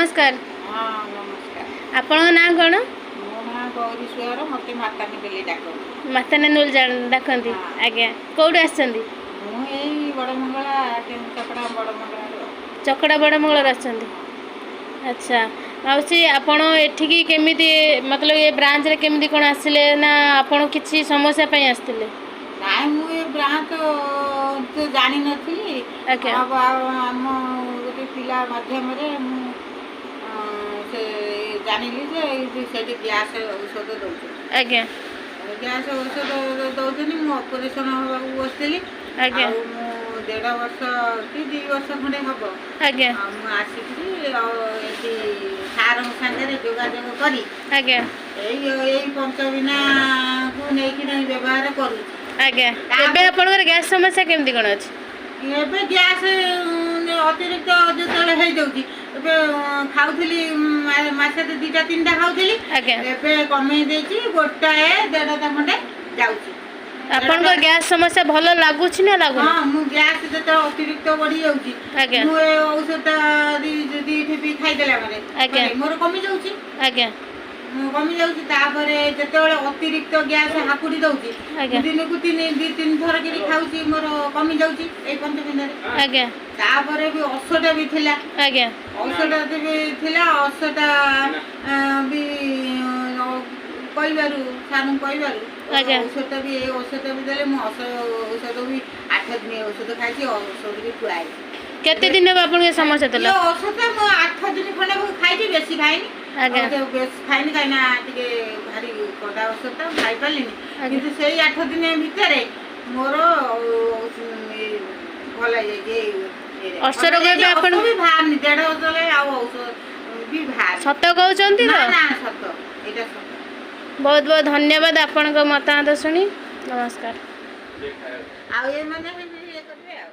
नमस्कार। हाँ नमस्कार। आपन ना कौन? मो ना गौरी स्वर मते माता ने बेली डाको। माता ने नुल डाकंती। आज्ञा कोड आछंती? मु एई बड़ मंगला चकड़ा बड़ मंगला चकड़ा बड़ मंगला आछंती। अच्छा माउसी आपण एठिकी केमिति मतलब ये ब्रांच रे केमिति कोन आसिले ना आपण किछि समस्या पई आस्तिले? नाइ मु ए ब्रांच तो जानि नथि। अब हम गोटे पिला माध्यम रे मु से जानिली जे सेठी गैस औषध दउछ। आज्ञा गैस औषध दउछनी मु ऑपरेशन होबा बसली। आज्ञा मु 1.5 वर्ष कि 2 वर्ष खंडे हबो। आज्ञा मु आसिकरी एठी सार संगे जोगाजोग करी आज्ञा एई पंचबिना को नेकी नै व्यवहार करू। आज्ञा एबे आपनकर गैस समस्या केमिति कोन अछि? एबे गैस अतिरिक्त जेतले हे जाउची एबे खाउथली मासे 2टा 3टा खाउथली। आज्ञा एबे कमे देची गोटाए 1.5टा खंडे जाउची। आपनकर गैस समस्या भलो लागुछि ना लागु? हां मु गैस जेते अतिरिक्त बढ़ी जाउची आज्ञा मु ए औषध दी भी खाइ देला माने आज्ञा मोर कमी जाउची। आज्ञा कमी जाउची तापरे जेतेबेले अतिरिक्त गैस हाकुडी दउची दिन को 2-3 थर के खाउची मोर कमी जाउची ए पंचबिना रे। आज्ञा तापरे भी औषध भी थिला। आज्ञा औषध भी थिला औषध भी कइबारु सानु कइबारु औषध भी देले मु औषध भी 8 दिन औषध खाइची औषध भी खुआई। केते दिन अब आपन के समस्या तला? औषध मु 8 दिन खंडे खाइची बेसी खाइनी। आज्ञा बेसी खाइनी काइना टिके भारी कड़ा औषध खाइ पालिनी किंतु सेई 8 दिन भितरे मोर भलाई जे असर गबे आपन भी भार नि 1.5 वर्ष आ औषध भी भार सत कहउचंती ना ना सत एटा सत। बहुत बहुत धन्यवाद आपन को मतामत सुनी। नमस्कार। आ ये माने ये करबे आ